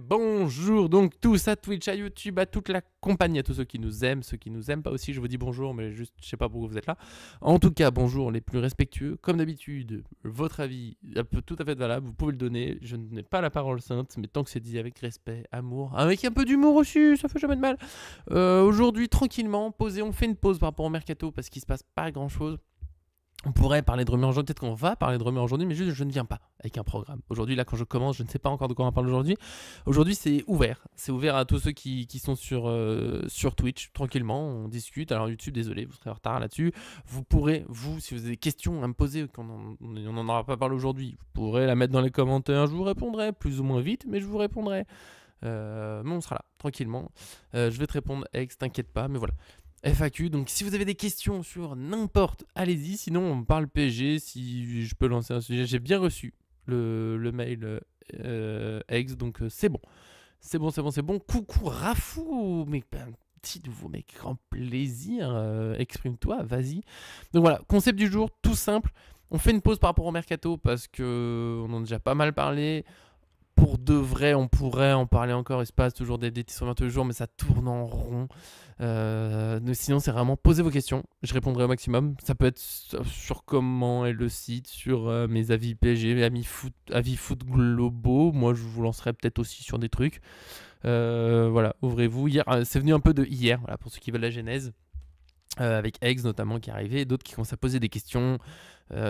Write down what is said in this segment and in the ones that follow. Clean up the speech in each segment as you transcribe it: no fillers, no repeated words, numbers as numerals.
bonjour donc tous à Twitch, à YouTube, à toute la compagnie, à tous ceux qui nous aiment pas aussi, je vous dis bonjour, mais juste je sais pas pourquoi vous êtes là. En tout cas, bonjour les plus respectueux, comme d'habitude, votre avis est tout à fait valable, vous pouvez le donner, je n'ai pas la parole sainte, mais tant que c'est dit avec respect, amour, avec un peu d'humour aussi, ça fait jamais de mal. Aujourd'hui, tranquillement, posé, on fait une pause par rapport au mercato parce qu'il se passe pas grand chose. On pourrait parler de rumeurs aujourd'hui, peut-être qu'on va parler de rumeurs aujourd'hui, mais juste je ne viens pas avec un programme. Aujourd'hui, là, quand je commence, je ne sais pas encore de quoi on parle aujourd'hui. Aujourd'hui, c'est ouvert. C'est ouvert à tous ceux qui sont sur Twitch, tranquillement, on discute. Alors YouTube, désolé, vous serez en retard là-dessus. Vous pourrez, si vous avez des questions à me poser, on n'en aura pas parlé aujourd'hui, vous pourrez la mettre dans les commentaires, je vous répondrai, plus ou moins vite, mais je vous répondrai. Mais on sera là, tranquillement. Je vais te répondre, Ex, t'inquiète pas, mais voilà. FAQ, donc si vous avez des questions sur n'importe, allez-y, sinon on parle PSG, si je peux lancer un sujet, j'ai bien reçu le mail ex, donc c'est bon. C'est bon. Coucou Rafou, mais petit nouveau mec, grand plaisir, exprime-toi, vas-y. Donc voilà, concept du jour, tout simple, on fait une pause par rapport au mercato parce qu'on en a déjà pas mal parlé. Pour de vrai, on pourrait en parler encore. Il se passe toujours des titres sur 22 jours, mais ça tourne en rond. Sinon, c'est vraiment poser vos questions. Je répondrai au maximum. Ça peut être sur comment est le site, sur mes avis PSG, avis foot globaux. Moi, je vous lancerai peut-être aussi sur des trucs. Voilà, ouvrez-vous. Hier, c'est venu un peu de hier, voilà, pour ceux qui veulent la genèse. Avec Eggs notamment qui est arrivé, et d'autres qui commencent à poser des questions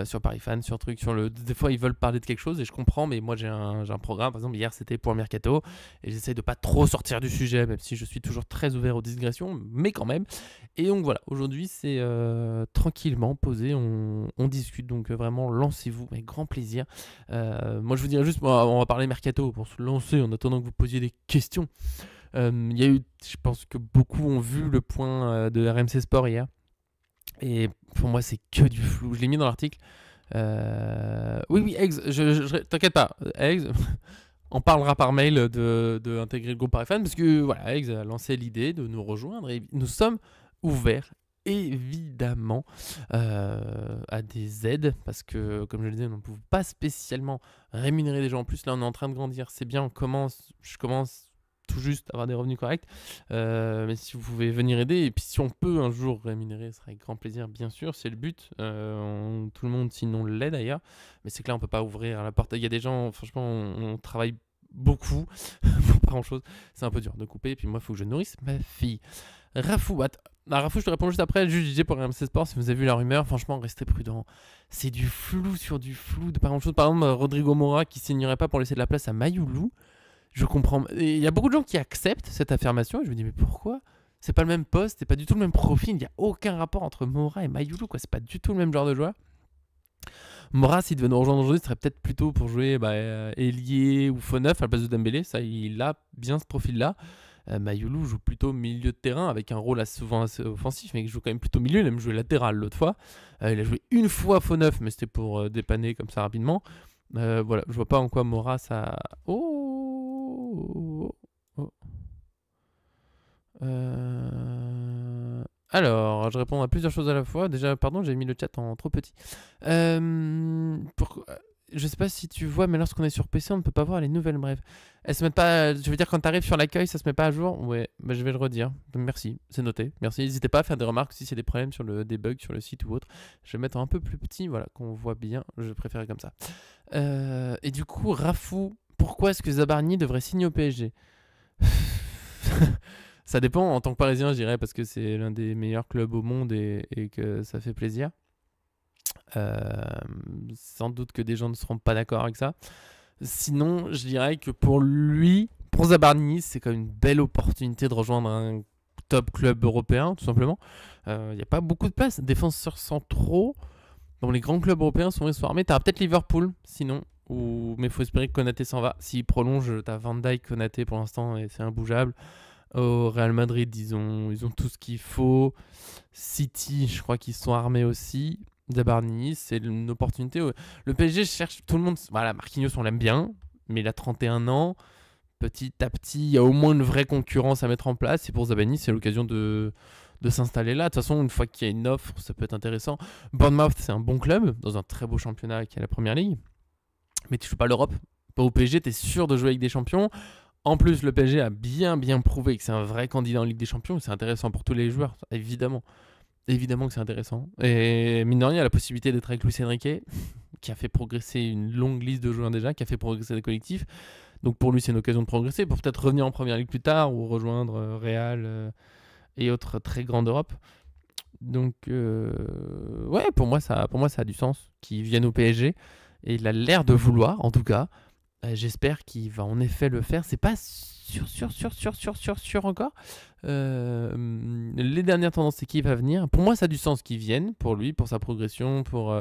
sur Paris Fan, sur trucs, des fois ils veulent parler de quelque chose et je comprends, mais moi j'ai un programme, par exemple hier c'était pour un mercato et j'essaye de pas trop sortir du sujet, même si je suis toujours très ouvert aux digressions, mais quand même. Et donc voilà, aujourd'hui c'est tranquillement posé, on discute, donc vraiment lancez-vous avec grand plaisir. Moi je vous dirais juste, on va parler mercato pour se lancer en attendant que vous posiez des questions. Il y a eu, je pense que beaucoup ont vu le point de RMC Sport hier. Et pour moi, c'est que du flou. Je l'ai mis dans l'article. Oui, Eggs, t'inquiète pas. Eggs, on parlera par mail de intégrer le groupe Paris Fan parce que voilà, Eggs a lancé l'idée de nous rejoindre et nous sommes ouverts évidemment à des aides parce que comme je le disais, on ne peut pas spécialement rémunérer des gens. En plus, là, on est en train de grandir. C'est bien, je commence tout juste avoir des revenus corrects, mais si vous pouvez venir aider et puis si on peut un jour rémunérer, ce serait avec grand plaisir, bien sûr, c'est le but. Tout le monde sinon l'est d'ailleurs, mais c'est que là on peut pas ouvrir la porte. Il y a des gens, franchement, on travaille beaucoup pour pas grand chose, c'est un peu dur de couper, et puis moi il faut que je nourrisse ma fille. Rafou, Rafou, je te réponds juste après. Juste disais pour RMC Sport, si vous avez vu la rumeur, franchement, restez prudent. C'est du flou sur du flou de pas grand chose. Par exemple, Rodrigo Mora qui signerait pas pour laisser de la place à Mayoulou. Je comprends. Il y a beaucoup de gens qui acceptent cette affirmation et je me dis mais pourquoi? C'est pas le même poste, c'est pas du tout le même profil, il n'y a aucun rapport entre Mora et Mayoulou, quoi. C'est pas du tout le même genre de joueur. Mora, s'il devait nous rejoindre aujourd'hui, ce serait peut-être plutôt pour jouer ailier ou faux neuf à la place de Dembélé. Ça, il a bien ce profil-là. Mayoulou joue plutôt milieu de terrain avec un rôle souvent assez offensif, mais il joue quand même plutôt milieu. Il a même joué latéral l'autre fois. Il a joué une fois faux neuf, mais c'était pour dépanner comme ça rapidement. Voilà, je vois pas en quoi Mora ça. Alors, je réponds à plusieurs choses à la fois. Déjà, pardon, j'ai mis le chat en trop petit. Je sais pas si tu vois, mais lorsqu'on est sur PC, on ne peut pas voir les nouvelles. Bref, elles se mettent pas. Je veux dire, quand tu arrives sur l'accueil, ça se met pas à jour. Ouais, bah, je vais le redire. Merci, c'est noté. Merci. N'hésitez pas à faire des remarques si c'est des problèmes sur des bugs sur le site ou autre. Je vais mettre un peu plus petit, voilà, qu'on voit bien. Je préfère comme ça. Et du coup, Rafou, pourquoi est-ce que Zabarni devrait signer au PSG? Ça dépend, en tant que Parisien, je dirais, parce que c'est l'un des meilleurs clubs au monde et que ça fait plaisir. Sans doute que des gens ne seront pas d'accord avec ça. Sinon, je dirais que pour lui, pour Zabarni, c'est quand même une belle opportunité de rejoindre un top club européen, tout simplement. Il n'y a pas beaucoup de place. Défenseurs centraux, dans les grands clubs européens, souvent ils sont armés. T'as peut-être Liverpool, sinon. Mais il faut espérer que Konaté s'en va. S'il prolonge, t'as Van Dijk, Konaté pour l'instant, et c'est imbougeable. Au Real Madrid, ils ont tout ce qu'il faut. City, je crois qu'ils sont armés aussi. Zabarni, c'est une opportunité. Le PSG cherche tout le monde. Voilà, Marquinhos, on l'aime bien, mais il a 31 ans. Petit à petit, il y a au moins une vraie concurrence à mettre en place. Et pour Zabarni, c'est l'occasion de s'installer là. De toute façon, une fois qu'il y a une offre, ça peut être intéressant. Bournemouth, c'est un bon club, dans un très beau championnat qui est la Première Ligue. Mais tu joues pas l'Europe. Pas au PSG, tu es sûr de jouer avec des champions. En plus, le PSG a bien prouvé que c'est un vrai candidat en Ligue des Champions. C'est intéressant pour tous les joueurs, évidemment. Évidemment que c'est intéressant. Et mine de rien, il y a la possibilité d'être avec Luis Enrique, qui a fait progresser une longue liste de joueurs déjà, qui a fait progresser des collectifs. Donc pour lui, c'est une occasion de progresser, pour peut-être revenir en première ligue plus tard ou rejoindre Real et autres très grands d'Europe. Donc ouais, pour moi, ça a du sens qu'il vienne au PSG. Et il a l'air de vouloir, en tout cas. J'espère qu'il va en effet le faire. C'est pas sûr encore. Les dernières tendances, c'est qu'il va venir. Pour moi, ça a du sens qu'il vienne, pour lui, pour sa progression, pour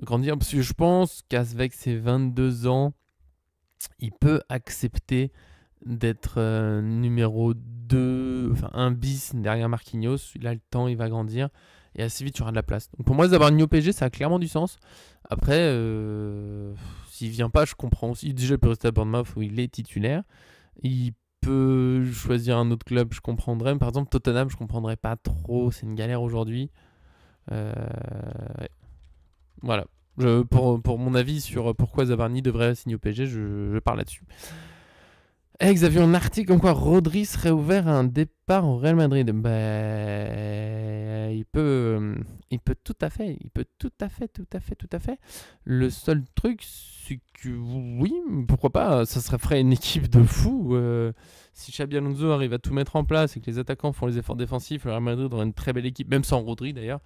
grandir. Parce que je pense qu'avec ses 22 ans, il peut accepter d'être numéro 2, enfin un bis derrière Marquinhos. Il a le temps, il va grandir. Et assez vite, il y aura de la place. Donc pour moi, d'avoir un au PSG, ça a clairement du sens. Après, s'il vient pas, je comprends aussi. Déjà, il peut rester à Bournemouth où il est titulaire. Il peut choisir un autre club, je comprendrais. Mais par exemple, Tottenham, je comprendrais pas trop. C'est une galère aujourd'hui. Ouais. Voilà. Pour mon avis sur pourquoi Zabarni devrait signer au PSG, je parle là-dessus. Vous avez un article comme quoi Rodri serait ouvert à un départ au Real Madrid. Il peut tout à fait. Tout à fait. Le seul truc, c'est que oui, pourquoi pas, ça ferait une équipe de fous. Si Xabi Alonso arrive à tout mettre en place et que les attaquants font les efforts défensifs, le Real Madrid aura une très belle équipe, même sans Rodri d'ailleurs.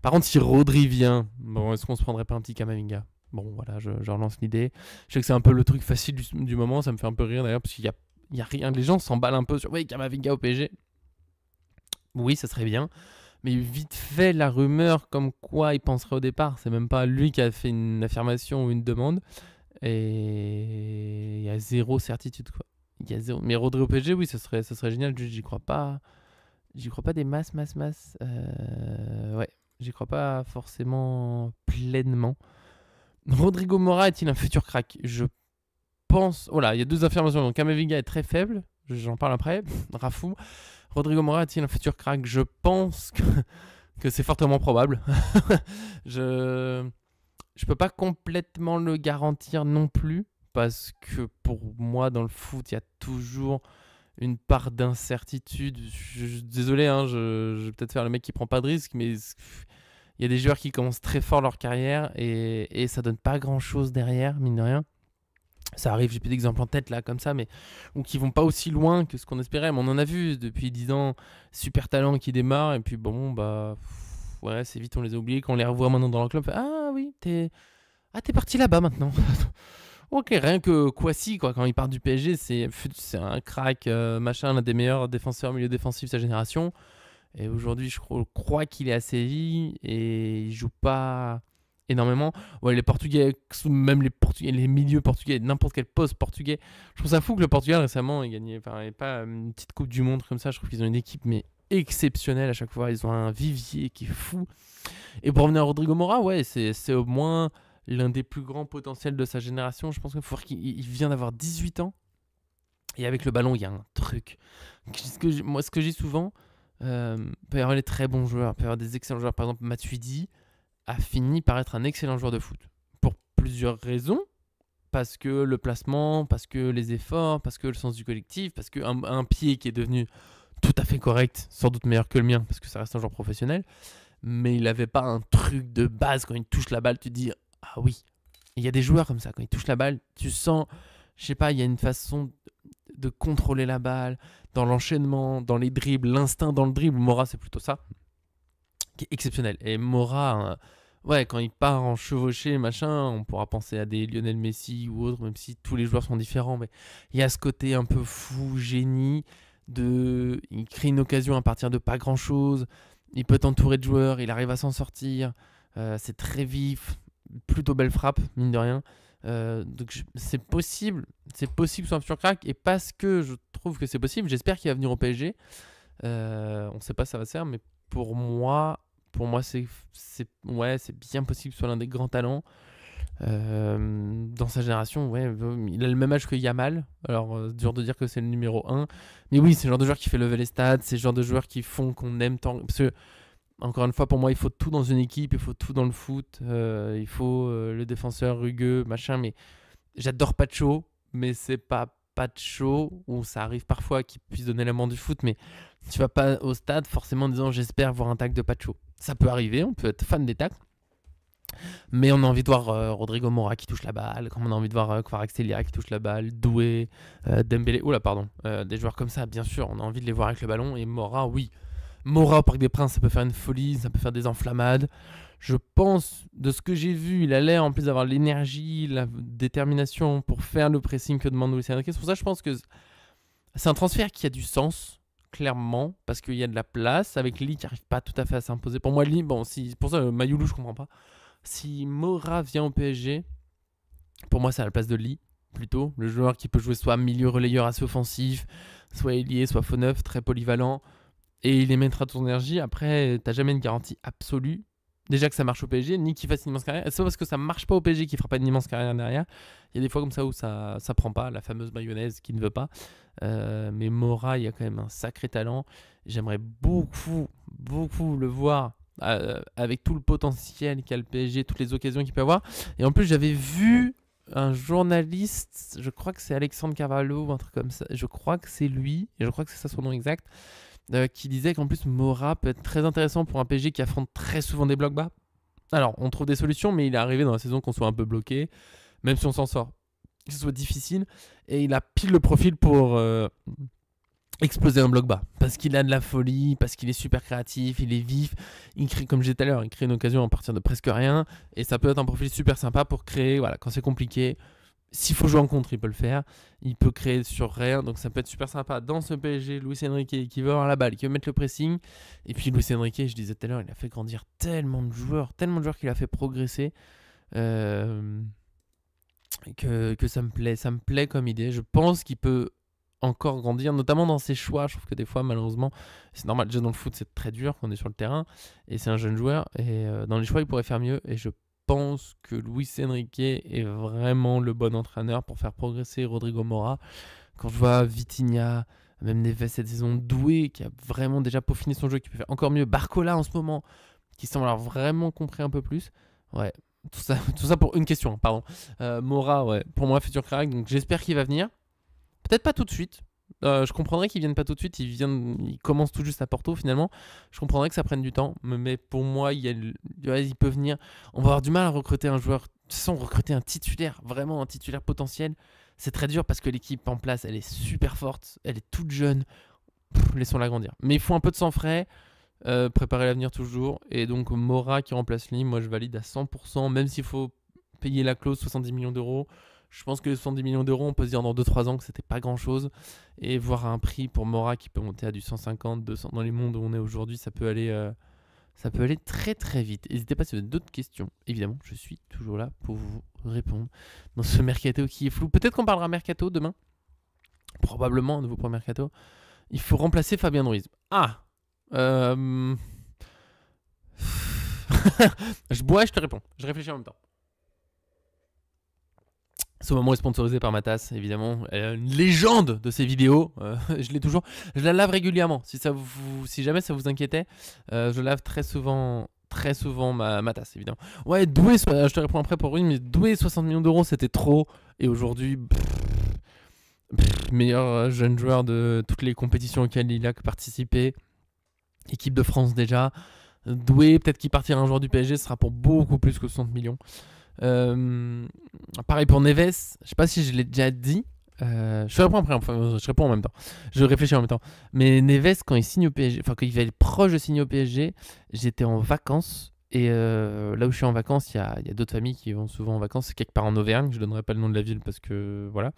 Par contre, si Rodri vient, bon, est-ce qu'on se prendrait pas un petit Camavinga ? Bon, voilà, je relance l'idée. Je sais que c'est un peu le truc facile du moment, ça me fait un peu rire d'ailleurs, parce qu'il y a rien. Les gens s'emballent un peu sur oui, Camavinga au PSG. Oui, ça serait bien. Mais vite fait, la rumeur comme quoi il penserait au départ, c'est même pas lui qui a fait une affirmation ou une demande. Et il y a zéro certitude, quoi. Il y a zéro. Mais Rodri au PSG, oui, ça serait génial. J'y crois pas. J'y crois pas des masses. Ouais, j'y crois pas forcément pleinement. Rodrigo Mora est-il un futur crack ? Je pense. Voilà, il y a deux affirmations. Donc, Camavinga est très faible. J'en parle après. Rafou. Rodrigo Mora est-il un futur crack ? Je pense que c'est fortement probable. Je peux pas complètement le garantir non plus. Parce que pour moi, dans le foot, il y a toujours une part d'incertitude. Désolé, hein, je vais peut-être faire le mec qui prend pas de risque, mais il y a des joueurs qui commencent très fort leur carrière et ça donne pas grand-chose derrière, mine de rien. Ça arrive, j'ai plus d'exemples en tête là, comme ça, mais ou qui vont pas aussi loin que ce qu'on espérait. Mais on en a vu depuis 10 ans, super talent qui démarre, et puis bon, bah, ouais, c'est vite, on les a oubliés. Quand on les revoit maintenant dans leur club, ah oui, t'es parti là-bas maintenant. Ok, rien que Kouassi, quoi, quand il part du PSG, c'est un crack, machin, l'un des meilleurs défenseurs milieu défensif de sa génération. Et aujourd'hui, je crois qu'il est à Séville et il joue pas énormément. Ouais, les Portugais, même les milieux portugais, n'importe quel poste portugais. Je trouve ça fou que le Portugal récemment ait gagné, enfin, et pas une petite Coupe du Monde comme ça. Je trouve qu'ils ont une équipe mais exceptionnelle à chaque fois. Ils ont un vivier qui est fou. Et pour revenir à Rodrigo Mora, ouais, c'est au moins l'un des plus grands potentiels de sa génération. Je pense qu'il faut voir qu'il vient d'avoir 18 ans. Et avec le ballon, il y a un truc. Moi, ce que j'ai souvent, il peut y avoir des très bons joueurs, il peut y avoir des excellents joueurs. Par exemple, Matuidi a fini par être un excellent joueur de foot. Pour plusieurs raisons. Parce que le placement, parce que les efforts, parce que le sens du collectif, parce qu'un pied qui est devenu tout à fait correct, sans doute meilleur que le mien, parce que ça reste un joueur professionnel. Mais il n'avait pas un truc de base. Quand il touche la balle, tu te dis ah oui. Il y a des joueurs comme ça, quand ils touchent la balle, tu sens, je sais pas, il y a une façon de contrôler la balle, dans l'enchaînement, dans les dribbles, l'instinct dans le dribble. Mora, c'est plutôt ça, qui est exceptionnel. Et Mora, ouais, quand il part en chevauché, machin, on pourra penser à des Lionel Messi ou autres, même si tous les joueurs sont différents. Mais il y a ce côté un peu fou, génie, il crée une occasion à partir de pas grand-chose. Il peut t'entourer de joueurs, il arrive à s'en sortir. C'est très vif. Plutôt belle frappe, mine de rien. Donc c'est possible sur un futur crack. Et parce que je trouve que c'est possible, j'espère qu'il va venir au PSG. On ne sait pas si ça va se faire, mais pour moi c'est bien possible que ce soit l'un des grands talents. Dans sa génération, ouais, il a le même âge que Yamal. Alors, dur de dire que c'est le numéro 1. Mais oui, c'est le genre de joueur qui fait lever les stats. C'est le genre de joueurs qui font qu'on aime tant. Parce que encore une fois, pour moi, il faut tout dans une équipe, il faut tout dans le foot, il faut le défenseur rugueux, machin. Mais j'adore Pacho, mais c'est pas Pacho, où ça arrive parfois qu'il puisse donner la main du foot, mais tu vas pas au stade forcément en disant j'espère voir un tacle de Pacho. Ça peut arriver, on peut être fan des tacles, mais on a envie de voir Rodrigo Mora qui touche la balle, comme on a envie de voir Kvaratskhelia qui touche la balle, Doué, Dembélé, des joueurs comme ça, bien sûr, on a envie de les voir avec le ballon, et Mora, oui. Mora au Parc des Princes, ça peut faire une folie, ça peut faire des enflammades. Je pense, de ce que j'ai vu, il a l'air en plus d'avoir l'énergie, la détermination pour faire le pressing que demande Luis Enrique. C'est pour ça que je pense que c'est un transfert qui a du sens, clairement, parce qu'il y a de la place, avec Lee qui n'arrive pas tout à fait à s'imposer. Pour moi, Lee, bon, pour ça, Mayoulou, je comprends pas. Si Mora vient au PSG, pour moi, c'est à la place de Lee, plutôt. Le joueur qui peut jouer soit milieu relayeur assez offensif, soit ailier, soit faux neuf, très polyvalent. Et il émettra ton énergie. Après, t'as jamais une garantie absolue. Déjà que ça marche au PSG, ni qu'il fasse une immense carrière. C'est pas parce que ça marche pas au PSG qu'il fera pas une immense carrière derrière. Il y a des fois comme ça où ça prend pas, la fameuse mayonnaise qui ne veut pas. Mais Mora, il y a quand même un sacré talent. J'aimerais beaucoup le voir avec tout le potentiel qu'a le PSG, toutes les occasions qu'il peut avoir. Et en plus, j'avais vu un journaliste, je crois que c'est Alexandre Carvalho ou un truc comme ça. Je crois que c'est lui, et je crois que c'est ça son nom exact. Qui disait qu'en plus Mora peut être très intéressant pour un PSG qui affronte très souvent des blocs bas. Alors, on trouve des solutions, mais il est arrivé dans la saison qu'on soit un peu bloqué, même si on s'en sort, que ce soit difficile, et il a pile le profil pour exploser un bloc bas, parce qu'il a de la folie, parce qu'il est super créatif, il est vif, il crée, comme je disais tout à l'heure, il crée une occasion à partir de presque rien, et ça peut être un profil super sympa pour créer, voilà, quand c'est compliqué. S'il faut jouer en contre, il peut le faire. Il peut créer sur rien. Donc ça peut être super sympa. Dans ce PSG, Luis Enrique qui veut avoir la balle, qui veut mettre le pressing. Et puis Luis Enrique, je disais tout à l'heure, il a fait grandir tellement de joueurs qu'il a fait progresser. Que ça me plaît. Ça me plaît comme idée. Je pense qu'il peut encore grandir, notamment dans ses choix. Je trouve que des fois, malheureusement, c'est normal. Déjà dans le foot, c'est très dur quand on est sur le terrain. Et c'est un jeune joueur. Et dans les choix, il pourrait faire mieux. Et je pense que Luis Enrique est vraiment le bon entraîneur pour faire progresser Rodrigo Mora. Quand je vois Vitinha, même Neves cette saison, Doué qui a vraiment déjà peaufiné son jeu, qui peut faire encore mieux, Barcola en ce moment, qui semble avoir vraiment compris un peu plus. Ouais, tout ça pour une question, pardon. Mora, ouais, pour moi, futur crack, donc j'espère qu'il va venir. Peut-être pas tout de suite. Je comprendrais qu'il vienne pas tout de suite. Il commence tout juste à Porto finalement. Je comprendrais que ça prenne du temps, mais pour moi, il peut venir. On va avoir du mal à recruter un joueur. De toute façon, recruter un titulaire, vraiment un titulaire potentiel, c'est très dur parce que l'équipe en place, elle est super forte, elle est toute jeune. Laissons-la grandir. Mais il faut un peu de sang frais, préparer l'avenir toujours. Et donc Mora qui remplace Lim, moi je valide à 100%, même s'il faut payer la clause 70 millions d'euros. Je pense que les 70 millions d'euros, on peut se dire dans 2-3 ans que c'était pas grand chose. Et voir un prix pour Mora qui peut monter à du 150, 200 dans les mondes où on est aujourd'hui, ça peut aller très très vite. N'hésitez pas si vous avez d'autres questions. Évidemment, je suis toujours là pour vous répondre dans ce mercato qui est flou. Peut-être qu'on parlera mercato demain. Probablement un nouveau point mercato. Il faut remplacer Fabien Ruiz. Ah Je bois et je te réponds. Je réfléchis en même temps. Ce moment est sponsorisé par ma tasse, évidemment. Elle est une légende de ces vidéos. Je l'ai toujours. Je la lave régulièrement. Si jamais ça vous inquiétait, je lave très souvent ma tasse, évidemment. Ouais, Doué, je te réponds après pour une, mais Doué, 60 millions d'euros, c'était trop. Et aujourd'hui, meilleur jeune joueur de toutes les compétitions auxquelles il a participé. Équipe de France déjà. Doué, peut-être qu'il partira un jour du PSG, ce sera pour beaucoup plus que 60 millions. Pareil pour Neves, je sais pas si je l'ai déjà dit. Je réponds après, enfin, je réponds en même temps. Je réfléchis en même temps. Mais Neves, quand il signe au PSG, enfin quand il va être proche de signer au PSG, j'étais en vacances. Et là où je suis en vacances, il y a d'autres familles qui vont souvent en vacances. C'est quelque part en Auvergne. Je donnerai pas le nom de la ville parce que voilà.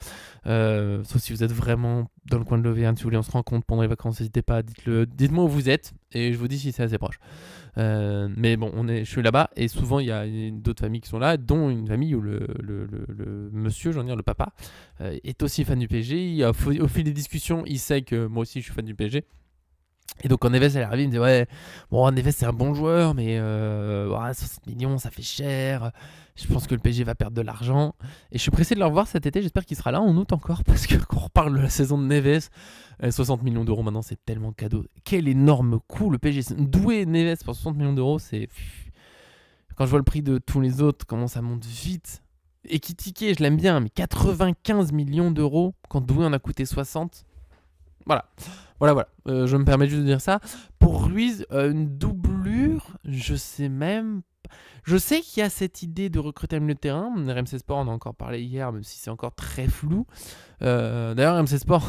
Sauf si vous êtes vraiment dans le coin de l'Auvergne, si vous voulez, on se rencontre pendant les vacances. N'hésitez pas, dites-moi où vous êtes et je vous dis si c'est assez proche. Mais bon, je suis là-bas et souvent il y a d'autres familles qui sont là, dont une famille où le monsieur, j'en dire le papa, est aussi fan du PSG. Au fil des discussions, il sait que moi aussi je suis fan du PSG. Et donc quand Neves elle est arrivée, il me dit ouais, bon Neves c'est un bon joueur, mais 60 millions ça fait cher. Je pense que le PSG va perdre de l'argent. Et je suis pressé de le revoir cet été, j'espère qu'il sera là en août encore, parce que quand on reparle de la saison de Neves, 60 millions d'euros maintenant c'est tellement cadeau. Quel énorme coût le PSG. Doué Neves pour 60 millions d'euros, c'est... Quand je vois le prix de tous les autres, comment ça monte vite. Ekitike, je l'aime bien, mais 95 millions d'euros quand Doué en a coûté 60. Voilà. Je me permets juste de dire ça. Pour Ruiz, une doublure, je sais même. Je sais qu'il y a cette idée de recruter un milieu de terrain. RMC Sport, on en a encore parlé hier, même si c'est encore très flou. D'ailleurs, RMC Sport,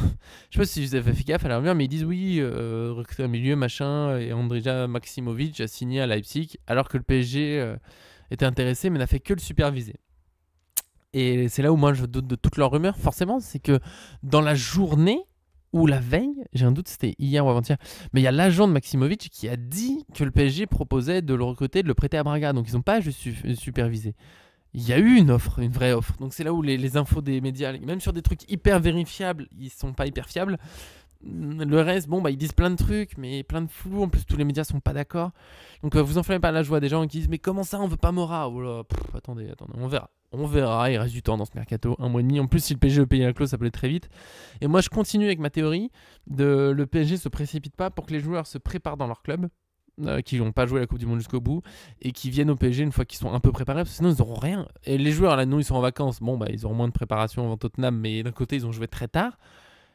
je sais pas si vous avez fait gaffe, elle revient, mais ils disent oui, recruter un milieu, machin, et Andrija Maximovic a signé à Leipzig, alors que le PSG était intéressé, mais n'a fait que le superviser. Et c'est là où moi je doute de toute leur rumeur, forcément, c'est que dans la journée ou la veille, j'ai un doute, c'était hier ou avant-hier, mais il y a l'agent de Maximovic qui a dit que le PSG proposait de le recruter, de le prêter à Braga, donc ils n'ont pas juste supervisé. Il y a eu une offre, une vraie offre. Donc c'est là où les infos des médias, même sur des trucs hyper vérifiables, ils sont pas hyper fiables. Le reste, bon, bah, ils disent plein de trucs, mais plein de flou. En plus, tous les médias sont pas d'accord. Donc, vous enflammez pas la joie des gens qui disent mais comment ça, on veut pas Mora? Oh là, attendez, on verra. On verra, il reste du temps dans ce mercato, 1 mois et demi. En plus, si le PSG veut payer la clause, ça peut aller très vite. Et moi, je continue avec ma théorie de le PSG se précipite pas pour que les joueurs se préparent dans leur club, qui n'ont pas joué la Coupe du Monde jusqu'au bout, et qui viennent au PSG une fois qu'ils sont un peu préparés, parce que sinon ils n'auront rien. Et les joueurs, là, nous, ils sont en vacances. Bon, bah, ils auront moins de préparation avant Tottenham, mais d'un côté, ils ont joué très tard.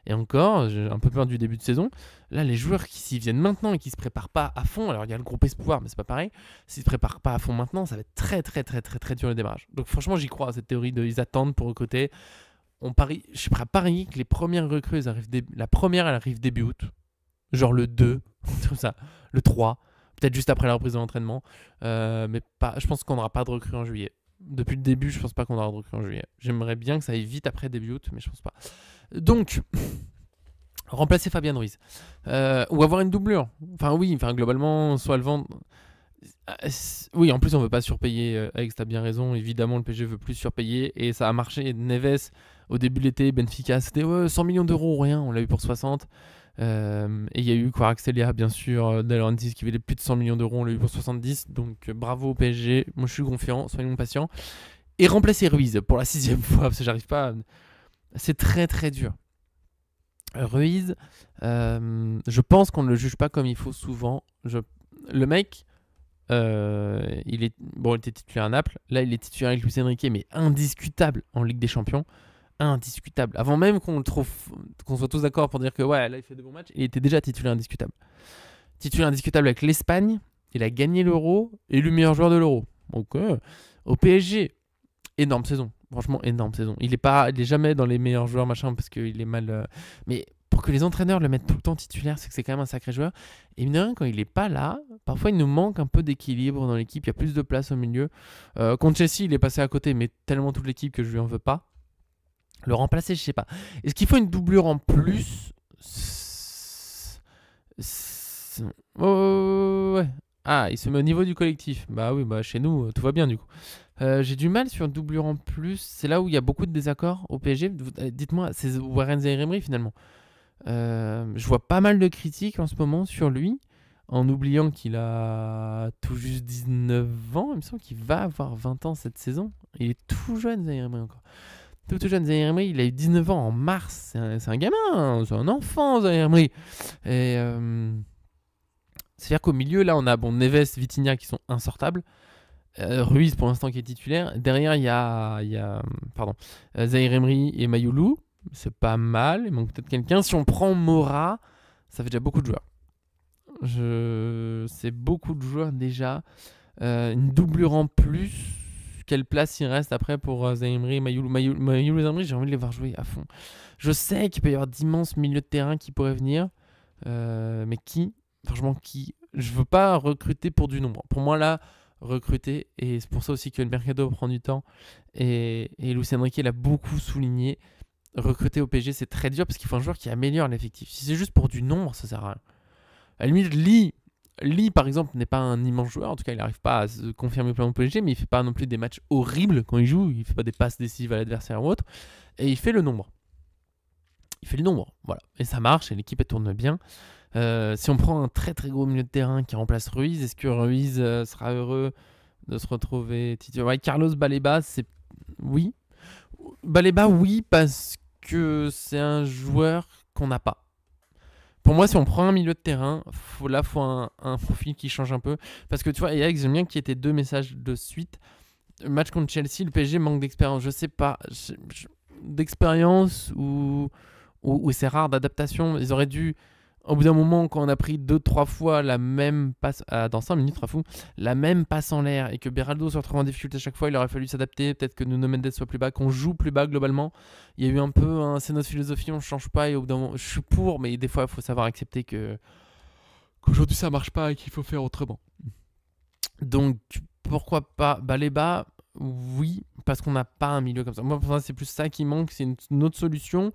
Et encore, j'ai un peu peur du début de saison. Là, les joueurs qui s'y viennent maintenant et qui se préparent pas à fond, alors il y a le groupe Espoir, mais c'est pas pareil. S'ils se préparent pas à fond maintenant, ça va être très très très très très dur le démarrage. Donc franchement, j'y crois à cette théorie de ils attendent pour recruter. Je suis prêt à parier que les premières recrues, la première, elle arrive début août, genre le 2, comme ça, le 3, peut-être juste après la reprise de l'entraînement, mais pas. Je pense qu'on n'aura pas de recrues en juillet. Depuis le début, je pense pas qu'on aura de recrues en juillet. J'aimerais bien que ça aille vite après début août, mais je pense pas. Donc, remplacer Fabien Ruiz. Ou avoir une doublure. Enfin, globalement, soit le vendre. Oui, en plus, on veut pas surpayer. Alex, t'as bien raison. Évidemment, le PSG veut plus surpayer. Et ça a marché. Neves, au début de l'été, Benfica, c'était 100 millions d'euros ou rien. On l'a eu pour 60. Et il y a eu Kvaratskhelia, bien sûr, De Laurentiis qui valait plus de 100 millions d'euros. On l'a eu pour 70. Donc, bravo au PSG. Moi, je suis confiant. Soyons patients. Et remplacer Ruiz pour la 6e fois. Parce que j'arrive pas. C'est très, très dur. Ruiz, je pense qu'on ne le juge pas comme il faut souvent. Le mec, il était titulaire à Naples. Là, il est titulaire avec Luis Enrique, mais indiscutable en Ligue des Champions. Indiscutable. Avant même qu'on soit tous d'accord pour dire que ouais, là, il fait de bons matchs, il était déjà titulaire indiscutable. Titulaire indiscutable avec l'Espagne. Il a gagné l'Euro, élu meilleur joueur de l'Euro. Donc, au PSG, énorme saison. Franchement, énorme saison. Il est jamais dans les meilleurs joueurs, machin, parce qu'il est mal. Mais pour que les entraîneurs le mettent tout le temps titulaire, c'est que c'est quand même un sacré joueur. Et mine de rien, quand il n'est pas là, parfois il nous manque un peu d'équilibre dans l'équipe. Il y a plus de place au milieu. Contre Chelsea, il est passé à côté, mais tellement toute l'équipe que je lui en veux pas. Le remplacer, je sais pas. Est-ce qu'il faut une doublure en plus? Ouais. Ah, il se met au niveau du collectif. Bah oui, bah chez nous, tout va bien du coup. J'ai du mal sur une doublure en plus. C'est là où il y a beaucoup de désaccords au PSG. Dites-moi, c'est Warren Zaïre-Emery finalement. Je vois pas mal de critiques en ce moment sur lui, en oubliant qu'il a tout juste 19 ans. Il me semble qu'il va avoir 20 ans cette saison. Il est tout jeune, Zaïre-Emery encore. Tout jeune, Zaïre-Emery, il a eu 19 ans en mars. C'est un gamin, hein. C'est un enfant, Zaïre-Emery. Et c'est-à-dire qu'au milieu, là, on a Neves, Vitinha qui sont insortables. Ruiz pour l'instant qui est titulaire. Derrière, il y a Zaïre-Emery et Mayoulou. C'est pas mal. Il manque peut-être quelqu'un. Si on prend Mora, ça fait déjà beaucoup de joueurs. C'est beaucoup de joueurs déjà. Une doublure en plus. Quelle place il reste après pour Zaïre-Emery, Mayoulou et Zaïre-Emery, j'ai envie de les voir jouer à fond. Je sais qu'il peut y avoir d'immenses milieux de terrain qui pourraient venir. Mais qui? Franchement, qui? Je veux pas recruter pour du nombre. Pour moi, là, recruter, et c'est pour ça aussi que le mercato prend du temps, et Luis Enrique l'a beaucoup souligné, recruter au PSG c'est très dur parce qu'il faut un joueur qui améliore l'effectif. Si c'est juste pour du nombre, ça sert à rien. À la limite, Lee par exemple n'est pas un immense joueur, en tout cas il n'arrive pas à se confirmer plein au PSG, mais il fait pas non plus des matchs horribles quand il joue, il fait pas des passes décisives à l'adversaire ou autre, et il fait le nombre. Il fait le nombre, voilà, et ça marche, et l'équipe elle tourne bien. Si on prend un très très gros milieu de terrain qui remplace Ruiz, est-ce que Ruiz sera heureux de se retrouver titulaire? Ouais, Carlos Baleba, c'est oui. Baleba, oui, parce que c'est un joueur qu'on n'a pas. Pour moi, si on prend un milieu de terrain, faut un profil qui change un peu. Parce que tu vois, et Alex, j'aime bien qu'il y ait 2 messages de suite. Le match contre Chelsea, le PSG manque d'expérience. Je sais pas. D'expérience ou c'est rare d'adaptation. Ils auraient dû, au bout d'un moment, quand on a pris 2-3 fois la même passe, dans 5 minutes, Rafou, la même passe en l'air et que Beraldo se retrouve en difficulté à chaque fois, il aurait fallu s'adapter. Peut-être que Nuno Mendes soit plus bas, qu'on joue plus bas globalement. Il y a eu un peu, c'est notre philosophie, on ne change pas. Et au bout d'un moment, je suis pour, mais des fois, il faut savoir accepter qu'aujourd'hui ça marche pas et qu'il faut faire autrement. Donc, pourquoi pas Baleba? Oui, parce qu'on n'a pas un milieu comme ça. Moi, pour moi, c'est plus ça qui manque, c'est une autre solution.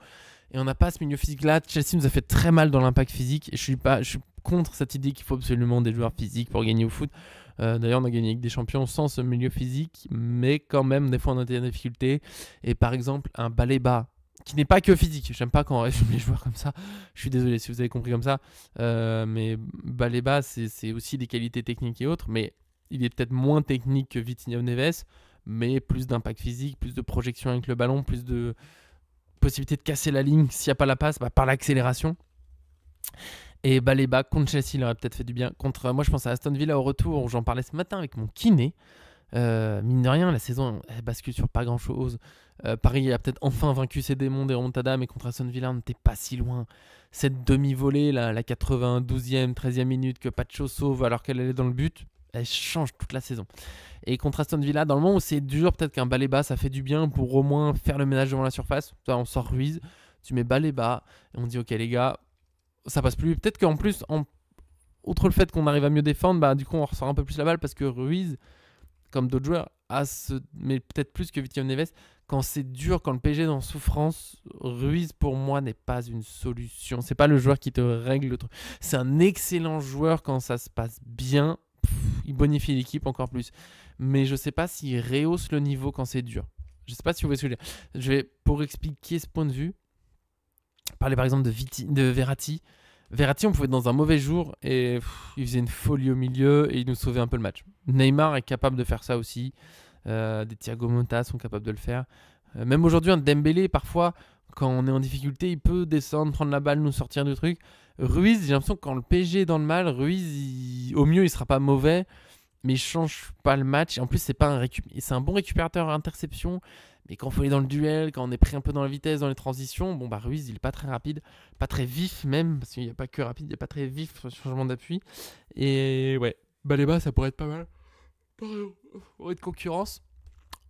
Et on n'a pas ce milieu physique-là. Chelsea nous a fait très mal dans l'impact physique. Et je suis contre cette idée qu'il faut absolument des joueurs physiques pour gagner au foot. D'ailleurs, on a gagné avec des champions sans ce milieu physique. Mais quand même, des fois, on a des difficultés. Et par exemple, un Baleba, qui n'est pas que physique. J'aime pas quand on résume les joueurs comme ça. Je suis désolé si vous avez compris comme ça. Mais Baleba, c'est aussi des qualités techniques et autres. Mais il est peut-être moins technique que Vitinha Neves. Mais plus d'impact physique, plus de projection avec le ballon, plus de possibilité de casser la ligne s'il n'y a pas la passe, par l'accélération. Et Baleba contre Chelsea, il aurait peut-être fait du bien. Moi, je pense à Aston Villa au retour, où j'en parlais ce matin avec mon kiné. Mine de rien, la saison elle bascule sur pas grand-chose. Paris a peut-être enfin vaincu ses démons des remontadas, mais contre Aston Villa, on n'était pas si loin. Cette demi-volée, la 92e, 13e minute que Pacho sauve alors qu'elle est dans le but, elle change toute la saison. Et contre Aston Villa, dans le moment où c'est dur, peut-être qu'un Baleba, ça fait du bien pour au moins faire le ménage devant la surface. Ça, on sort Ruiz, tu mets Baleba, et on dit ok les gars, ça passe plus. Peut-être qu'en plus, outre le fait qu'on arrive à mieux défendre, du coup on ressort un peu plus la balle parce que Ruiz, comme d'autres joueurs, mais peut-être plus que Vitinha Neves, quand c'est dur, quand le PSG est en souffrance, Ruiz pour moi n'est pas une solution. C'est pas le joueur qui te règle le truc. C'est un excellent joueur quand ça se passe bien. Il bonifie l'équipe encore plus. Mais je sais pas s'il rehausse le niveau quand c'est dur. Je sais pas si vous voyez ce que je veux dire. Je vais, pour expliquer ce point de vue, parler par exemple de Verratti. Verratti, on pouvait être dans un mauvais jour et il faisait une folie au milieu et il nous sauvait un peu le match. Neymar est capable de faire ça aussi. Des Thiago Motta sont capables de le faire. Même aujourd'hui, un Dembélé, parfois, quand on est en difficulté, il peut descendre, prendre la balle, nous sortir du truc. Ruiz, j'ai l'impression que quand le PSG est dans le mal, Ruiz, au mieux, il sera pas mauvais, mais il change pas le match. En plus, c'est un bon récupérateur à interception, mais quand il faut aller dans le duel, quand on est pris un peu dans la vitesse, dans les transitions, Ruiz, il est pas très rapide, pas très vif même, parce qu'il n'y a pas que rapide, il n'est pas très vif sur le changement d'appui. Et ouais, Baleba, ça pourrait être pas mal. Pour être concurrence.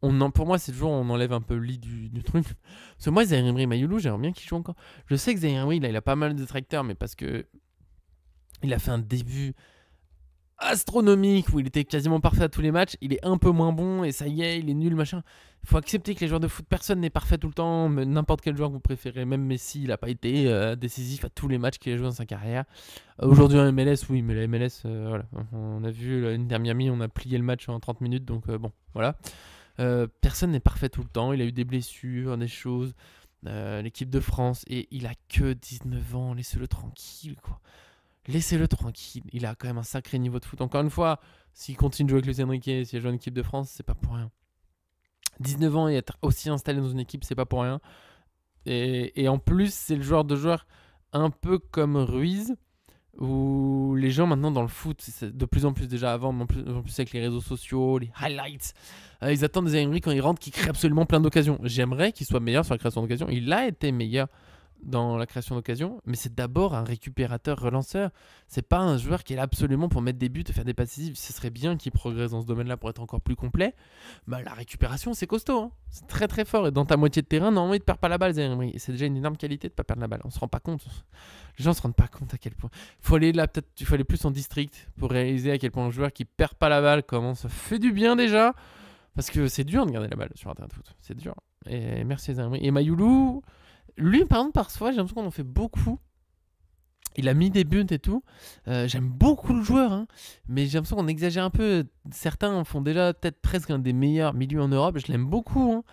Pour moi, c'est toujours on enlève un peu le lit du truc. Parce que moi, Zaïre Emery Mayoulou, j'aimerais bien qu'il joue encore. Je sais que Zaïre Emery, il a pas mal de détracteurs, mais parce que il a fait un début astronomique où il était quasiment parfait à tous les matchs. Il est un peu moins bon et ça y est, il est nul, machin. Il faut accepter que les joueurs de foot, personne n'est parfait tout le temps. Mais n'importe quel joueur que vous préférez, même Messi, il n'a pas été décisif à tous les matchs qu'il a joué dans sa carrière. Aujourd'hui en MLS, oui, mais la MLS, voilà. On a vu l'Inter Miami, on a plié le match en 30 minutes, donc bon, voilà. Personne n'est parfait tout le temps. Il a eu des blessures, des choses. L'équipe de France, et il a que 19 ans. Laissez-le tranquille, quoi. Laissez-le tranquille. Il a quand même un sacré niveau de foot. Encore une fois, s'il continue de jouer avec Luis Enrique, s'il a joué en équipe de France, c'est pas pour rien. 19 ans et être aussi installé dans une équipe, c'est pas pour rien. Et en plus, c'est le genre de joueur un peu comme Ruiz, où les gens maintenant dans le foot, c'est de plus en plus déjà avant, mais en plus avec les réseaux sociaux, les highlights, ils attendent des Emery quand ils rentrent qui créent absolument plein d'occasions. J'aimerais qu'il soit meilleur sur la création d'occasions. Il a été meilleur dans la création d'occasions, mais c'est d'abord un récupérateur relanceur. C'est pas un joueur qui est là absolument pour mettre des buts et faire des passes décisives. Ce serait bien qu'il progresse dans ce domaine-là pour être encore plus complet. La récupération, c'est costaud, hein. C'est très très fort. Et dans ta moitié de terrain, normalement, il ne perd pas la balle, Emery. C'est déjà une énorme qualité de ne pas perdre la balle. On se rend pas compte. Les gens se rendent pas compte à quel point. Il faut aller plus en district pour réaliser à quel point un joueur qui perd pas la balle, comment ça fait du bien déjà. Parce que c'est dur de garder la balle sur un terrain de foot. C'est dur. Et merci Emery. Et Mayoulou, lui, par exemple, parfois, j'ai l'impression qu'on en fait beaucoup. Il a mis des buts et tout. J'aime beaucoup le joueur, hein, mais j'ai l'impression qu'on exagère un peu. Certains en font déjà peut-être presque un des meilleurs milieux en Europe. Je l'aime beaucoup, hein,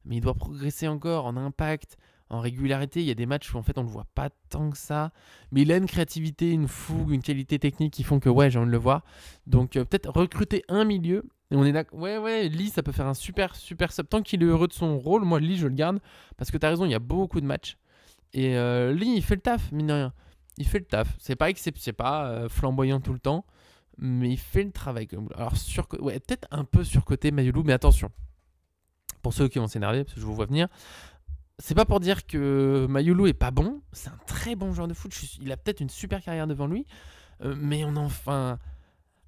mais il doit progresser encore en impact, en régularité. Il y a des matchs où en fait on ne le voit pas tant que ça, mais il a une créativité, une fougue, une qualité technique qui font que ouais, j'ai envie de le voir. Donc peut-être recruter un milieu. Et on est d'accord. Ouais, Lee, ça peut faire un super sub. Tant qu'il est heureux de son rôle, moi, Lee, je le garde. Parce que t'as raison, il y a beaucoup de matchs. Et Lee, il fait le taf, mine de rien. Il fait le taf. C'est pas flamboyant tout le temps. mais il fait le travail quand même. Alors, ouais, peut-être un peu surcoté Mayulu, mais attention. Pour ceux qui vont s'énerver, parce que je vous vois venir, c'est pas pour dire que Mayulu est pas bon. C'est un très bon joueur de foot. Il a peut-être une super carrière devant lui. Mais enfin,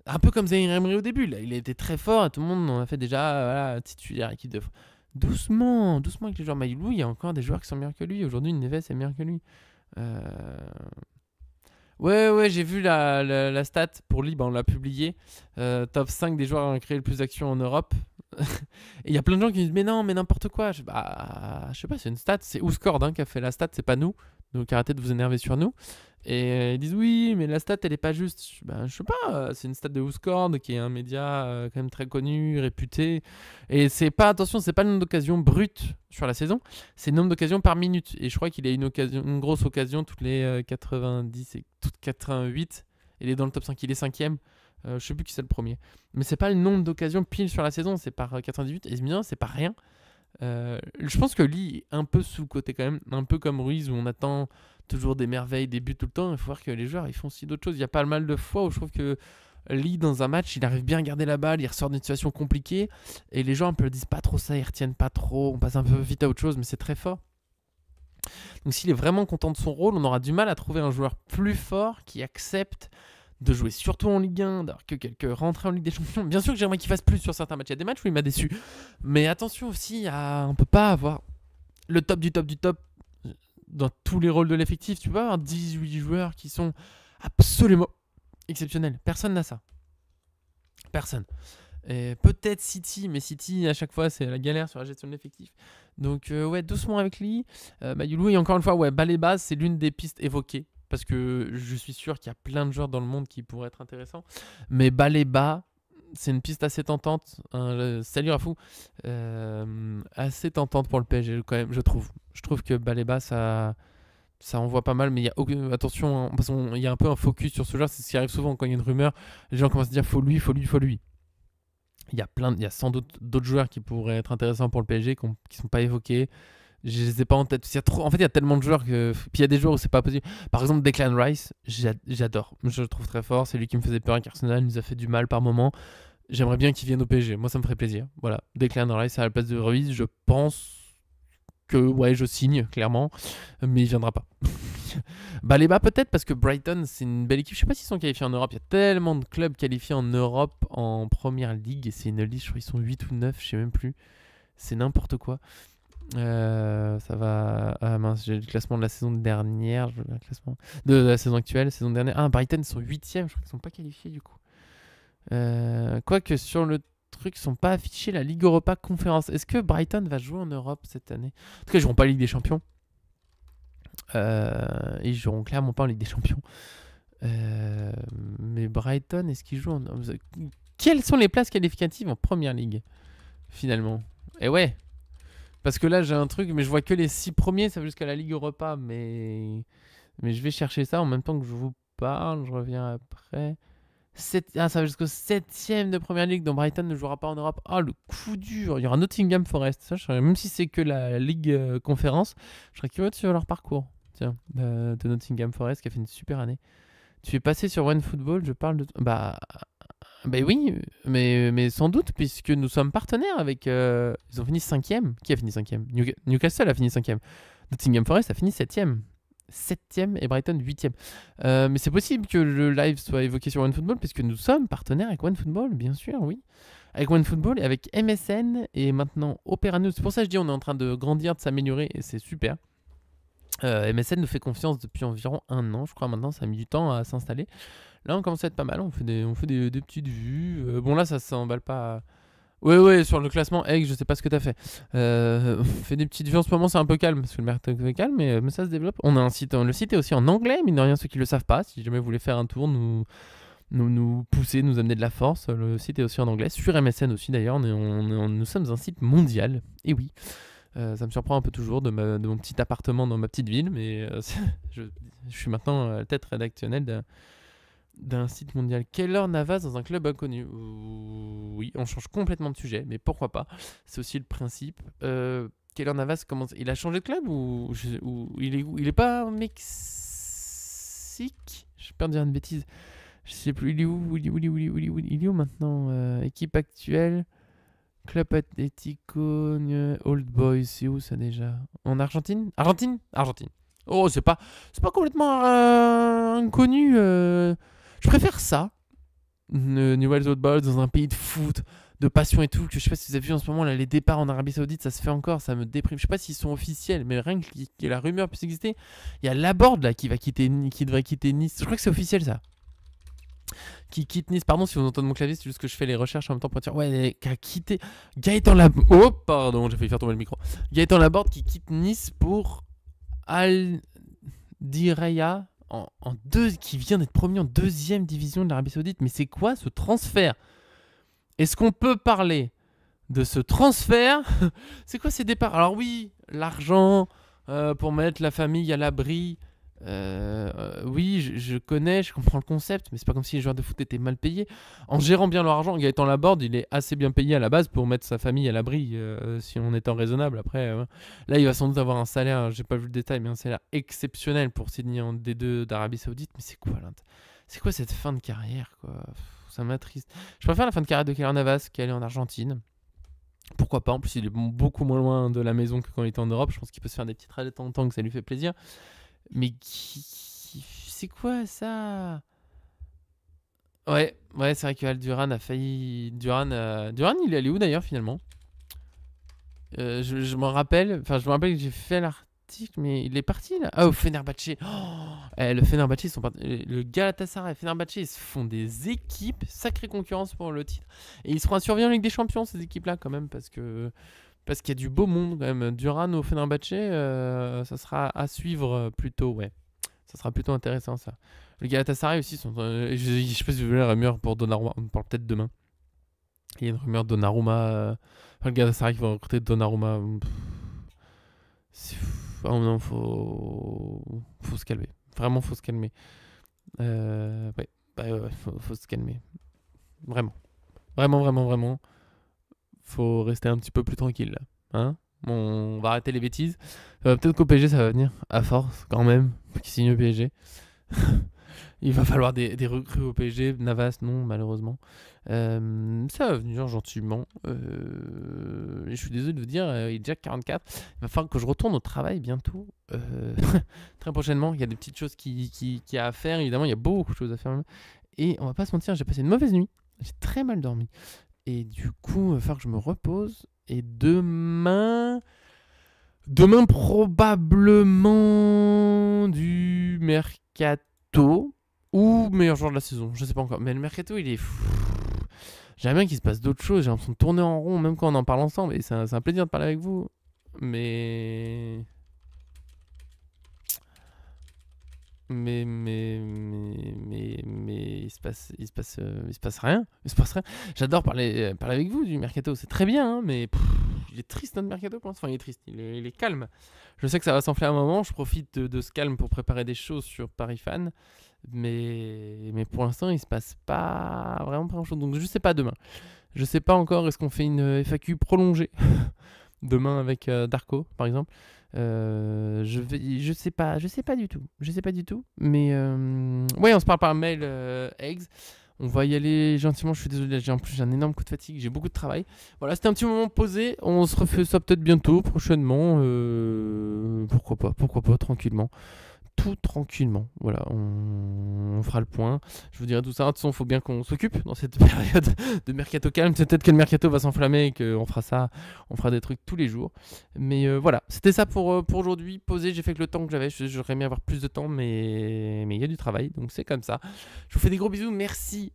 un peu comme Zaïre Emery au début. Là, il a été très fort. Et tout le monde en a fait déjà voilà, titulaire équipe de France. Doucement avec les joueurs Mayulu. Il y a encore des joueurs qui sont meilleurs que lui. Aujourd'hui, Neves est meilleur que lui. Ouais, j'ai vu la stat pour Lille, on l'a publié. Top 5 des joueurs qui ont créé le plus d'actions en Europe. Et il y a plein de gens qui disent mais non, mais n'importe quoi. Je sais pas, c'est une stat. C'est Ouscord qui a fait la stat, c'est pas nous. Donc arrêtez de vous énerver sur nous. Et ils disent oui, mais la stat elle est pas juste. Je sais pas, c'est une stat de Ouscord qui est un média quand même très connu, réputé. Et c'est pas, attention, c'est pas le nombre d'occasions brutes sur la saison, c'est le nombre d'occasions par minute. Et je crois qu'il a une grosse occasion toutes les 90 et toutes 88. Il est dans le top 5, il est 5ème. Je sais plus qui c'est le premier. Mais c'est pas le nombre d'occasions pile sur la saison, c'est par 98. Et bien, c'est pas rien. Je pense que Lee est un peu sous-côté quand même, un peu comme Ruiz où on attend toujours des merveilles, des buts tout le temps. Il faut voir que les joueurs ils font aussi d'autres choses. Il y a pas mal de fois où je trouve que Lee dans un match il arrive bien à garder la balle, il ressort d'une situation compliquée et les gens un peu disent pas trop ça, ils retiennent pas trop, on passe un peu vite à autre chose, mais c'est très fort. Donc s'il est vraiment content de son rôle, on aura du mal à trouver un joueur plus fort qui accepte de jouer surtout en Ligue 1, d'avoir que quelques rentrées en Ligue des Champions. Bien sûr que j'aimerais qu'il fasse plus sur certains matchs. Il y a des matchs où il m'a déçu. Mais attention aussi, on peut pas avoir le top du top du top dans tous les rôles de l'effectif. Tu peux pas avoir 18 joueurs qui sont absolument exceptionnels. Personne n'a ça. Personne. Et peut-être City, mais City à chaque fois c'est la galère sur la gestion de l'effectif. Donc ouais, doucement avec lui. Mayulu, et encore une fois, ouais, Baleba, c'est l'une des pistes évoquées. Parce que je suis sûr qu'il y a plein de joueurs dans le monde qui pourraient être intéressants. Mais Baleba, c'est une piste assez tentante. Salut Rafou. Assez tentante pour le PSG quand même, je trouve. Je trouve que Baleba, ça envoie pas mal. Mais il y a attention, parce qu'il y a un peu un focus sur ce joueur. C'est ce qui arrive souvent quand il y a une rumeur. Les gens commencent à dire faut lui. Il y a sans doute d'autres joueurs qui pourraient être intéressants pour le PSG qui sont pas évoqués. Je les ai pas en tête. En fait, il y a tellement de joueurs que. Puis il y a des joueurs où c'est pas possible. Par exemple, Declan Rice, j'adore. Je le trouve très fort. C'est lui qui me faisait peur avec Arsenal. Il nous a fait du mal par moment. J'aimerais bien qu'il vienne au PSG. Moi, ça me ferait plaisir. Voilà. Declan Rice à la place de Ruiz, je pense que ouais, je signe clairement, mais il viendra pas. Baleba peut-être parce que Brighton c'est une belle équipe. Je sais pas s'ils sont qualifiés en Europe. Il y a tellement de clubs qualifiés en Europe en première ligue et c'est une liste. Je crois qu'ils sont 8 ou 9, je sais même plus. C'est n'importe quoi. Ça va. Ah mince, j'ai le classement de la saison dernière. Le classement de la saison actuelle, saison dernière. Ah, Brighton ils sont 8ème, je crois qu'ils sont pas qualifiés du coup. Quoique sur le truc, ils sont pas affichés la Ligue Europa Conférence. Est-ce que Brighton va jouer en Europe cette année? En tout cas, ils joueront pas la Ligue des Champions. Ils joueront clairement pas en Ligue des Champions. Mais Brighton, est-ce qu'ils jouent en... Quelles sont les places qualificatives en Première Ligue finalement? Et ouais. Parce que là, j'ai un truc, mais je vois que les 6 premiers, ça va jusqu'à la Ligue Europa. Mais je vais chercher ça en même temps que je vous parle. Je reviens après. Ça va jusqu'au 7ème de Première Ligue, dont Brighton ne jouera pas en Europe. Ah, le coup dur. Il y aura Nottingham Forest. Ça, même si c'est que la Ligue Conférence, je serais curieux de suivre leur parcours. Tiens, de Nottingham Forest qui a fait une super année. Tu es passé sur OneFootball, je parle de... Bah oui, mais sans doute, puisque nous sommes partenaires avec... ils ont fini 5ème. Qui a fini 5ème? Newcastle a fini 5ème. Nottingham Forest a fini 7ème. 7ème et Brighton 8ème. Mais c'est possible que le live soit évoqué sur OneFootball, puisque nous sommes partenaires avec OneFootball, bien sûr, oui. Avec OneFootball et avec MSN et maintenant Opera News. C'est pour ça que je dis on est en train de grandir, de s'améliorer et c'est super. MSN nous fait confiance depuis environ 1 an, je crois. Maintenant, ça a mis du temps à s'installer. Là, on commence à être pas mal. On fait des petites vues. Bon, là, ça s'emballe pas. Ouais, sur le classement Egg, je sais pas ce que t'as fait. On fait des petites vues en ce moment, c'est un peu calme parce que le mercato est calme, mais ça se développe. On a un site, le site est aussi en anglais, mine de rien, ceux qui le savent pas. Si jamais vous voulez faire un tour, nous pousser, nous amener de la force, le site est aussi en anglais. Sur MSN aussi d'ailleurs, nous sommes un site mondial. Et oui. Ça me surprend un peu toujours de mon petit appartement dans ma petite ville, mais je suis maintenant à la tête rédactionnelle d'un site mondial. Keylor Navas dans un club inconnu. Oui, on change complètement de sujet, mais pourquoi pas? C'est aussi le principe. Keylor Navas, il a changé de club ou il est pas au Mexique? J'ai peur de dire une bêtise. Je sais plus, il est où, il est où maintenant équipe actuelle, Club Atlético, Old Boys, c'est où ça déjà? En Argentine? Argentine. Oh, c'est pas complètement inconnu. Je préfère ça, Newell's Old Boys, dans un pays de foot, de passion et tout. Que je sais pas si vous avez vu en ce moment là, les départs en Arabie Saoudite, ça se fait encore, ça me déprime. Je sais pas s'ils sont officiels, mais rien que la rumeur puisse exister, il y a Laborde là qui devrait quitter Nice. Je crois que c'est officiel ça. Qui quitte Nice, pardon si vous entendez mon clavier, c'est juste que je fais les recherches en même temps pour dire ouais, qui a quitté Gaëtan Laborde. Oh pardon, j'ai failli faire tomber le micro. Gaëtan Laborde qui quitte Nice pour Al Diraya qui vient d'être promu en deuxième division de l'Arabie Saoudite. Mais c'est quoi ce transfert? Est-ce qu'on peut parler de ce transfert? C'est quoi ces départs? Alors oui, l'argent pour mettre la famille à l'abri. Oui, je connais, je comprends le concept, mais c'est pas comme si les joueurs de foot étaient mal payés. En gérant bien leur argent, Gaëtan Laborde, il est assez bien payé à la base pour mettre sa famille à l'abri, si on étant raisonnable. Après, là, il va sans doute avoir un salaire, j'ai pas vu le détail, mais un salaire exceptionnel pour signer en D2 d'Arabie Saoudite. Mais c'est quoi cette fin de carrière, quoi? Ça m'attriste. Je préfère la fin de carrière de Keylor Navas qui est allé en Argentine. Pourquoi pas? En plus, il est beaucoup moins loin de la maison que quand il était en Europe. Je pense qu'il peut se faire des petits trajets de temps en temps, que ça lui fait plaisir. Mais c'est quoi ça? Ouais, c'est vrai que Al Duran a failli. Duran, il est allé où d'ailleurs finalement? Je me rappelle que j'ai fait l'article, mais il est parti là. Ah, au Fenerbahçe. Le Fenerbahçe, ils sont partis. Le Galatasaray et Fenerbahçe, ils se font des équipes, sacrée concurrence pour le titre. Et ils seront à surveiller en Ligue des Champions, ces équipes-là, quand même, parce qu'il y a du beau monde quand même. Duran au Fenerbahçe, ça sera à suivre plutôt, ouais. Ça sera plutôt intéressant ça. Le Galatasaray aussi sont. Je sais pas si vous voulez la rumeur pour Donnarumma. On en parle peut-être demain. Il y a une rumeur de Donnarumma. Le Galatasaray qui va recruter Donnarumma. Oh non, faut se calmer. Vraiment, faut se calmer. Ouais, faut se calmer. Vraiment. Vraiment. Faut rester un petit peu plus tranquille là. Hein? On va arrêter les bêtises. Peut-être qu'au PSG ça va venir à force quand même. Faut qu'il signe au PSG. Il va falloir des recrues au PSG. Navas, non, malheureusement. Ça va venir gentiment. Je suis désolé de vous dire, il est déjà 44. Il va falloir que je retourne au travail bientôt. Très prochainement. Il y a des petites choses qu'il y a à faire. Évidemment, il y a beaucoup de choses à faire. Et on va pas se mentir, j'ai passé une mauvaise nuit. J'ai très mal dormi. Et du coup, il va falloir que je me repose. Et demain probablement du mercato ou meilleur joueur de la saison. Je sais pas encore. Mais le mercato, il est fou. J'aimerais bien qu'il se passe d'autres choses. J'ai l'impression de tourner en rond, même quand on en parle ensemble. Et c'est un plaisir de parler avec vous. Mais il se passe rien. J'adore parler avec vous du mercato, c'est très bien, hein, mais il est triste notre mercato pour l'instant. Enfin, il est triste, il est calme. Je sais que ça va s'enfler à un moment. Je profite de ce calme pour préparer des choses sur Paris Fan, mais pour l'instant il se passe pas vraiment pas grand chose. Donc je sais pas demain. Je sais pas encore. Est-ce qu'on fait une FAQ prolongée demain avec Darko par exemple? Je sais pas du tout. Mais ouais, on se parle par mail, Eggs. On va y aller gentiment. Je suis désolé, j'ai un énorme coup de fatigue. J'ai beaucoup de travail. Voilà, c'était un petit moment posé. On se refait ça peut-être bientôt, prochainement. Pourquoi pas, tranquillement. Tout tranquillement. Voilà, on fera le point. Je vous dirai tout ça. De toute façon, il faut bien qu'on s'occupe dans cette période de mercato calme. C'est peut-être que le mercato va s'enflammer et qu'on fera ça. On fera des trucs tous les jours. Mais voilà, c'était ça pour aujourd'hui. Posé, j'ai fait que le temps que j'avais. J'aurais aimé avoir plus de temps, mais il y a du travail. Donc c'est comme ça. Je vous fais des gros bisous. Merci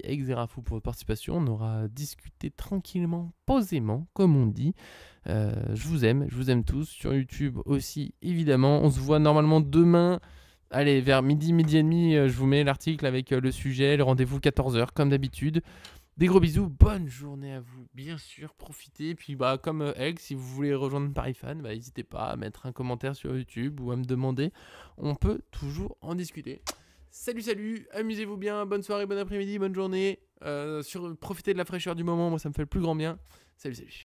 Exerafou pour votre participation. On aura discuté tranquillement, posément, comme on dit. Je vous aime tous sur YouTube aussi évidemment. On se voit normalement demain, allez vers midi et demi, je vous mets l'article avec le sujet, le rendez-vous 14h comme d'habitude. Des gros bisous, bonne journée à vous, bien sûr, profitez. Puis comme Egg, si vous voulez rejoindre Paris Fan, n'hésitez pas à mettre un commentaire sur YouTube ou à me demander, on peut toujours en discuter. Salut, amusez-vous bien, bonne soirée, bon après-midi, bonne journée. Profitez de la fraîcheur du moment, moi ça me fait le plus grand bien. Salut.